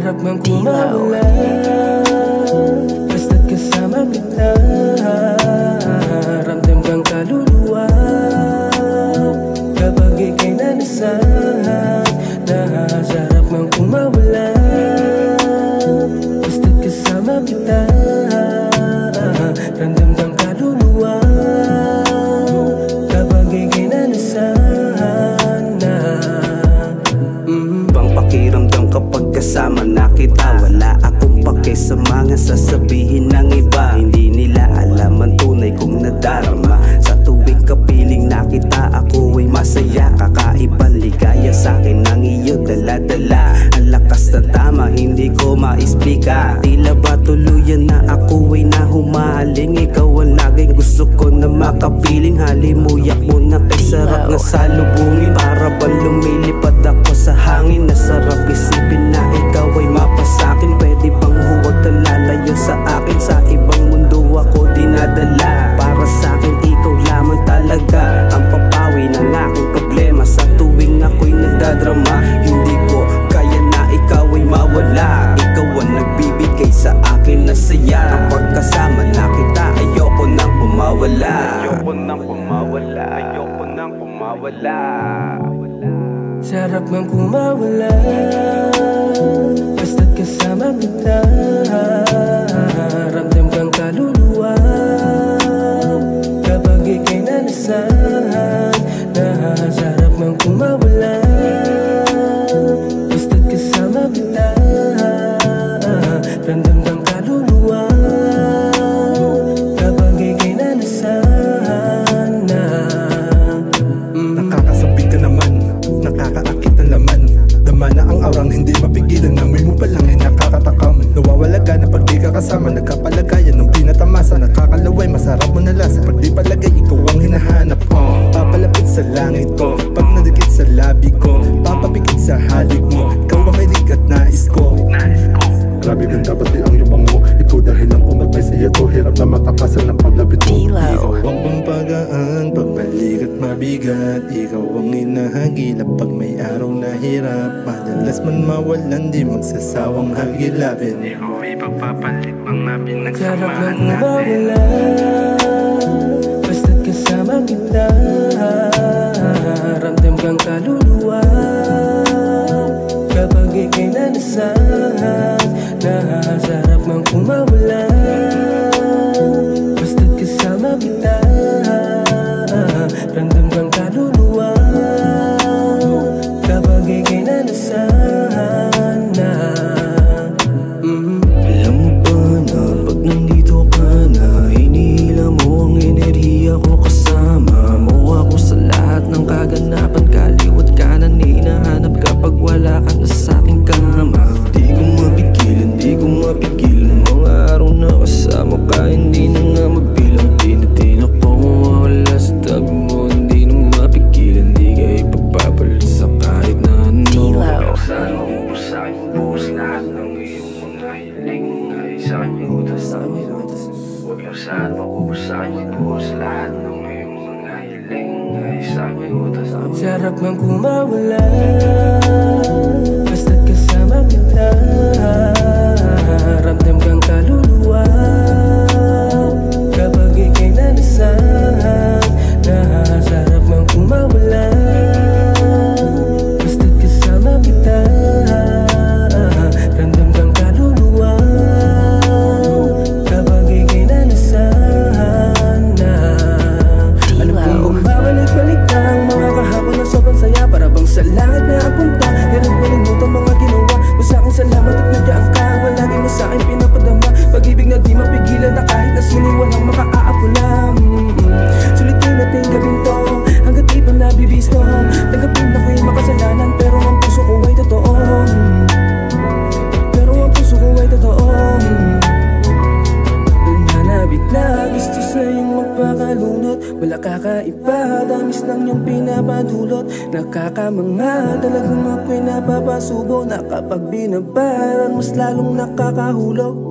Sarap mang kumawala, basta't kasama kita. Ramdam kang kaluluwa kapag ika'y nanasan. Sarap mang kumawala, basta't kasama kita. Ramdam kang kaluluwa kapag ika'y nanasan. Bang pakiramdam kapag kasama na kita. Wala akong pake sa mga sasabihin ng iba. Hindi nila alam ang tunay kong nadarama. Sa tuwing kapiling na kita, ako ay masaya. Kakaibang ligaya sa'kin ng iyo dala-dala. Ang lakas na tama, hindi ko maisplika. Tila ba tuluyan na ako ay nahumaling. Ikaw ang laging gusto ko na makapiling. Halimuyak mo na kay sarap na salubungin. Para bang lumilipad ako sa hangin. Nasarap isipin na ikaw ay mapasakin. Pwede bang huwag ka lalayo sa akin. Sa ibang mundo ako dinadala. Para sa'kin ikaw lamang talaga ang papawi ng aking problema. Sa tuwing ako'y nagdadrama, hindi ko kaya na ikaw ay mawala. Ikaw ang nagbibigay sa akin na saya. Kapag kasama na kita, ayoko nang pumawala. Ayoko nang pumawala, ayoko nang pumawala. Sarap mang kumawala, basta't kasama kita. Ramdam kang kaluluwa kapag ika'y nanasan. Sarap mang kumawala, basta't kasama kita. Ramdam kang kaluluwa kapag ika'y nanasan. Nakakasabik ka naman, nakakaakit na laman. Dama na ang aurang hindi mapigilan. Namoy mo pa lang ay nakakatakam. Nawawala ka na pag di ka kasama. Nagkapalagayan ng pinatamasa. Nakakalaway, masarap mo na lasa. Pag di palagay, ikaw ang hinahanap. Papalapit sa langit ko, pag nadikit sa labi ko. Papapikit sa halik mo, ikaw ang hilig at nais ko. Grabe ganda pati ang yabang mo. Ikaw dahil lang umatay sa ito. Hirap na matakasan ng paglapit mo. Ikaw ang pampagaan, pagbalik at mabigat. Ikaw ang hinahagilap pag may araw na hirap. Madalas man mawalan, di magsasawang hagilapin. Ikaw ay pagpapalit mga pinagsamaan natin. Sarap lang kumawala, basta't kasama kita. Ramdam kang kaluluwa kapag ika'y nanasan. Sarap mang kumawala, basta't kasama kita. Ramdam kang kaluluwa kapag ika'y nanasan. Alam mo ba na pag nandito ka na, hinihila mo ang enerhiya ko. Kasama mo ako sa lahat ng kaganapan. Kaliwat kanan hinahanap kapag wala ka na sa'king kama. Di ko mapigilan, di ko mapigilan. Mga araw na kasama ka, hindi na nga magbilang. Tinatin ako mawala sa tabi mo. Hindi na mapigilan, di ka ipagpapalit sa kahit na ano. Saan maubos sa'kin, buhos lahat ng iyong mga hiling. Ay sa'kin yung utas, huwag lang saan maubos sa'kin, buhos lahat ng iyong mga hiling. Ay sa'kin yung utas. Sarap mang kumawala, basta't kasama kita. Ramdam kang kaluluwa kapag ika'y nanasan. Sarap mang kumawala, basta't kasama kita. Ramdam kang kaluluwa kapag ika'y nanasan. Alam kong bumabalik-balik na ang mga kahapon na sobrang saya. Para bang sa langit na ang punta, hirap malimutan mga ginawa mo sa'kin. Salamat at nagyaan ka, walagi mo sa'kin pinapadama. Pag-ibig na di mapigilan na kahit na suni walang makaaapula. Sulitin natin gabing to, hanggat di pa nabibisto. Tanggapin na ko'y makasalanan, pero ang puso ko ay totoo. Pero ang puso ko ay totoo. Nananabik na gusto sa'yong magpakalunod. Wala kakaiba, damis lang yung pinapadulot. Nakakamanga, talagang ako'y napapasubo. Na kapag binabaran, mas lalong nakakahulog.